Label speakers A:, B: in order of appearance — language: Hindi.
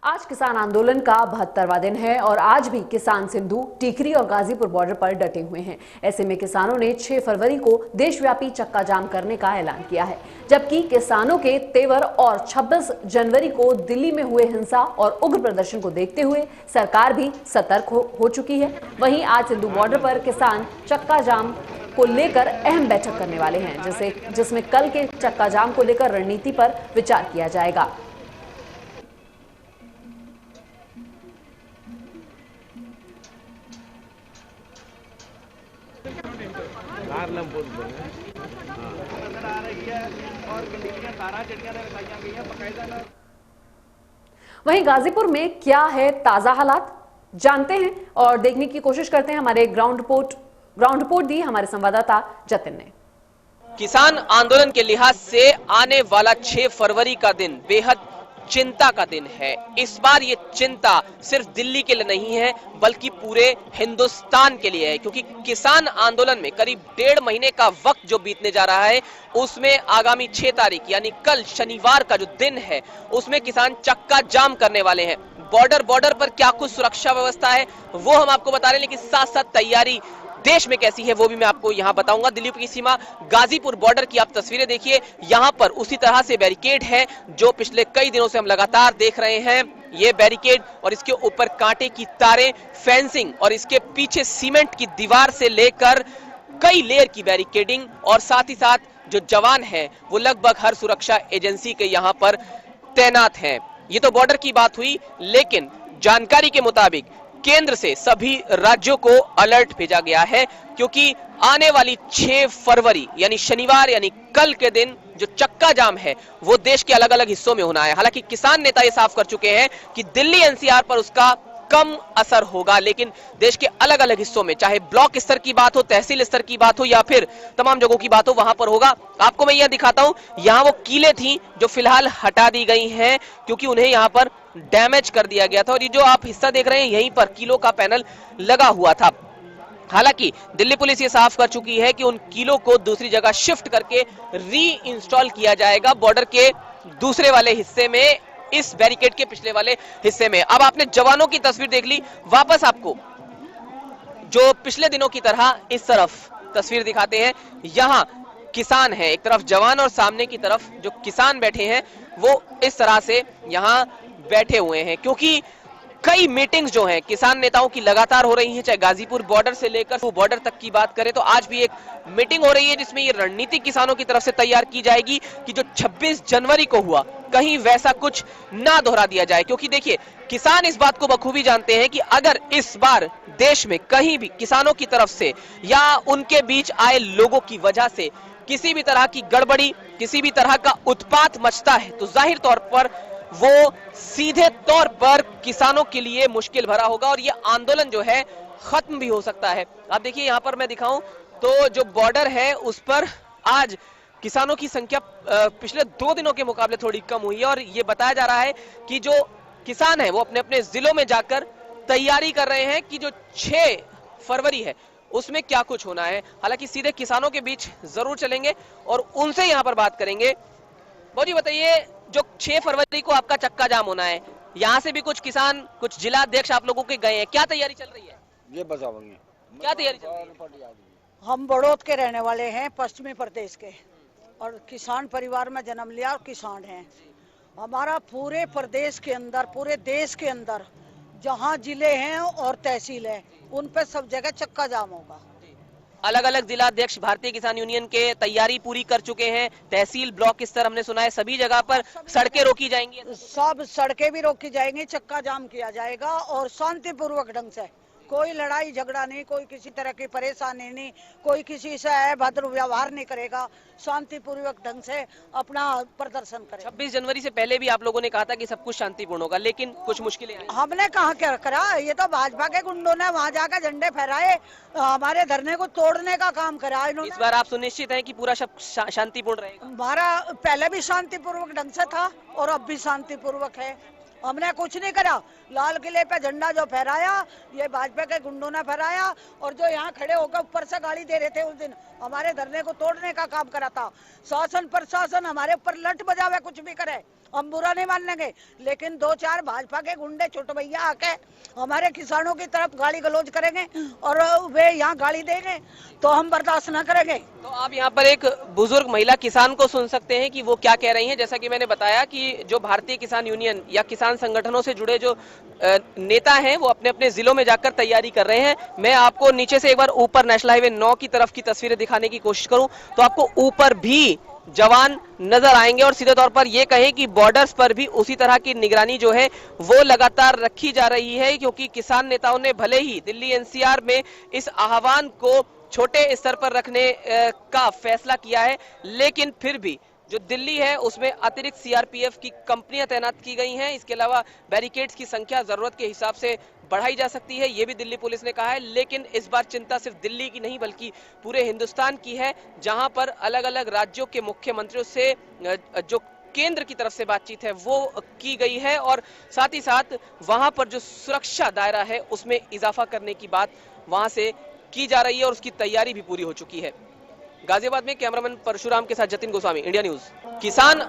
A: आज किसान आंदोलन का 72वां दिन है और आज भी किसान सिंधु, टीकरी और गाजीपुर बॉर्डर पर डटे हुए हैं। ऐसे में किसानों ने 6 फरवरी को देशव्यापी चक्का जाम करने का ऐलान किया है, जबकि किसानों के तेवर और 26 जनवरी को दिल्ली में हुए हिंसा और उग्र प्रदर्शन को देखते हुए सरकार भी सतर्क हो चुकी है। वहीं आज सिंधु बॉर्डर पर किसान चक्का जाम को लेकर अहम बैठक करने वाले हैं, जिसमें कल के चक्का जाम को लेकर रणनीति पर विचार किया जाएगा। वहीं गाजीपुर में क्या है ताजा हालात, जानते हैं और देखने की कोशिश करते हैं। हमारे ग्राउंड रिपोर्ट दी हमारे संवाददाता जतिन ने।
B: किसान आंदोलन के लिहाज से आने वाला 6 फरवरी का दिन बेहद चिंता का दिन है। इस बार ये चिंता सिर्फ दिल्ली के लिए नहीं है बल्कि पूरे हिंदुस्तान के लिए है, क्योंकि किसान आंदोलन में करीब 1.5 महीने का वक्त जो बीतने जा रहा है उसमें आगामी 6 तारीख यानी कल शनिवार का जो दिन है उसमें किसान चक्का जाम करने वाले हैं। बॉर्डर पर क्या कुछ सुरक्षा व्यवस्था है वो हम आपको बता रहे हैं, लेकिन साथ साथ तैयारी देश में कैसी है वो भी मैं आपको यहां बताऊंगा। दिल्ली की सीमा गाजीपुर बॉर्डर की आप तस्वीरें देखिए, यहां पर उसी तरह से बैरिकेड है जो पिछले कई दिनों से हम लगातार देख रहे हैं। ये बैरिकेड और इसके ऊपर कांटे की तारें, फेंसिंग और इसके पीछे सीमेंट की दीवार से लेकर कई लेयर की बैरिकेडिंग और साथ ही साथ जो जवान है वो लगभग हर सुरक्षा एजेंसी के यहां पर तैनात हैं। ये तो बॉर्डर की बात हुई, लेकिन जानकारी के मुताबिक केंद्र से सभी राज्यों को अलर्ट भेजा गया है, क्योंकि आने वाली 6 फरवरी यानी शनिवार यानी कल के दिन जो चक्का जाम है वो देश के अलग अलग हिस्सों में होना है। हालांकि किसान नेता ये साफ कर चुके हैं कि दिल्ली एनसीआर पर उसका कम असर होगा, लेकिन देश के अलग अलग हिस्सों में चाहे ब्लॉक स्तर की बात हो, तहसील स्तर की बात हो या फिर तमाम जगहों की बात हो वहां पर होगा। आपको मैं यह दिखाता हूं, यहां वो कीलें थी जो फिलहाल हटा दी गई हैं क्योंकि उन्हें यहां पर डैमेज कर दिया गया था और ये जो आप हिस्सा देख रहे हैं यहीं पर कीलों का पैनल लगा हुआ था। हालांकि दिल्ली पुलिस ये साफ कर चुकी है कि उन कीलों को दूसरी जगह शिफ्ट करके री इंस्टॉल किया जाएगा बॉर्डर के दूसरे वाले हिस्से में, इस बैरिकेड के पिछले वाले हिस्से में। अब आपने जवानों की तस्वीर देख ली, वापस आपको जो पिछले दिनों की तरह इस तरफ तस्वीर दिखाते हैं। यहां किसान है, एक तरफ जवान और सामने की तरफ जो किसान बैठे हैं वो इस तरह से यहां बैठे हुए हैं, क्योंकि कई मीटिंग्स जो हैं किसान नेताओं की लगातार हो रही हैं। चाहे गाजीपुर बॉर्डर से लेकर वो बॉर्डर तक की बात करें तो आज भी एक मीटिंग हो रही है जिसमें ये रणनीति किसानों की तरफ से तैयार की जाएगी कि जो 26 जनवरी को हुआ कहीं वैसा कुछ ना दोहरा दिया जाए। क्योंकि देखिए, किसान इस बात को बखूबी जानते हैं कि अगर इस बार देश में कहीं भी किसानों की तरफ से या उनके बीच आए लोगों की वजह से किसी भी तरह की गड़बड़ी, किसी भी तरह का उत्पात मचता है तो जाहिर तौर पर वो सीधे तौर पर किसानों के लिए मुश्किल भरा होगा और ये आंदोलन जो है खत्म भी हो सकता है। आप देखिए यहां पर मैं दिखाऊं तो जो बॉर्डर है उस पर आज किसानों की संख्या पिछले 2 दिनों के मुकाबले थोड़ी कम हुई है और ये बताया जा रहा है कि जो किसान है वो अपने अपने जिलों में जाकर तैयारी कर रहे हैं कि जो 6 फरवरी है उसमें क्या कुछ होना है। हालांकि सीधे किसानों के बीच जरूर चलेंगे और उनसे यहां पर बात करेंगे। जी बताइए, जो 6 फरवरी को आपका चक्का जाम होना है, यहाँ से भी कुछ किसान, कुछ जिला अध्यक्ष आप लोगों के गए हैं, क्या तैयारी चल रही है?
C: ये बताओगे
B: क्या तैयारी चल रही है?
D: हम बड़ौद के रहने वाले हैं, पश्चिमी प्रदेश के, और किसान परिवार में जन्म लिया और किसान हैं। हमारा पूरे प्रदेश के अंदर, पूरे देश के अंदर जहाँ जिले हैं और तहसील है उन पे सब जगह चक्का जाम होगा।
B: अलग अलग जिला अध्यक्ष भारतीय किसान यूनियन के तैयारी पूरी कर चुके हैं। तहसील ब्लॉक स्तर हमने सुना है सभी जगह पर सड़कें रोकी जाएंगी,
D: सब सड़कें भी रोकी जाएंगी, चक्का जाम किया जाएगा और शांतिपूर्वक ढंग से, कोई लड़ाई झगड़ा नहीं, कोई किसी तरह की परेशानी नहीं, कोई किसी से अभद्र व्यवहार नहीं करेगा, शांतिपूर्वक ढंग से अपना प्रदर्शन करेगा।
B: 26 जनवरी से पहले भी आप लोगों ने कहा था कि सब कुछ शांतिपूर्ण होगा, लेकिन कुछ मुश्किलें आई।
D: हमने कहा क्या करा, ये तो भाजपा के गुंडों ने वहाँ जाकर झंडे फहराए, हमारे धरने को तोड़ने का काम करा इन्होंने।
B: इस बार आप सुनिश्चित हैं कि पूरा शांतिपूर्ण रहेगा?
D: हमारा पहले भी शांतिपूर्वक ढंग से था और अब भी शांतिपूर्वक है। हमने कुछ नहीं करा। लाल किले पे झंडा जो फहराया ये भाजपा के गुंडों ने फहराया, और जो यहाँ खड़े होकर ऊपर से गाली दे रहे थे उस दिन हमारे धरने को तोड़ने का काम करा था। शासन प्रशासन हमारे ऊपर लट बजावे, कुछ भी करे हम बुरा नहीं मानेंगे, लेकिन 2-4 भाजपा के गुंडे छोटे भैया आके हमारे किसानों की तरफ गाली गलौज करेंगे और वे यहाँ गाली देंगे तो हम बर्दाश्त न करेंगे।
B: तो आप यहाँ पर एक बुजुर्ग महिला किसान को सुन सकते हैं कि वो क्या कह रही हैं। जैसा कि मैंने बताया कि जो भारतीय किसान यूनियन या किसान संगठनों से जुड़े जो नेता हैं वो अपने अपने जिलों में जाकर तैयारी कर रहे हैं। मैं आपको नीचे से एक बार ऊपर नेशनल हाईवे 9 की तरफ की तस्वीरें दिखाने की कोशिश करूं तो आपको ऊपर भी जवान नजर आएंगे और सीधे तौर पर यह कहें कि बॉर्डर्स पर भी उसी तरह की निगरानी जो है वो लगातार रखी जा रही है, क्योंकि किसान नेताओं ने भले ही दिल्ली एनसीआर में इस आह्वान को छोटे स्तर पर रखने का फैसला किया है, लेकिन फिर भी जो दिल्ली है उसमें अतिरिक्त सीआरपीएफ की कंपनियां तैनात की गई हैं। इसके अलावा बैरिकेड्स की संख्या जरूरत के हिसाब से बढ़ाई जा सकती है, ये भी दिल्ली पुलिस ने कहा है। लेकिन इस बार चिंता सिर्फ दिल्ली की नहीं बल्कि पूरे हिंदुस्तान की है, जहां पर अलग अलग राज्यों के मुख्यमंत्रियों से जो केंद्र की तरफ से बातचीत है वो की गई है और साथ ही साथ वहां पर जो सुरक्षा दायरा है उसमें इजाफा करने की बात वहां से की जा रही है और उसकी तैयारी भी पूरी हो चुकी है। गाजियाबाद में कैमरामैन परशुराम के साथ जतिन गोस्वामी, इंडिया न्यूज। किसान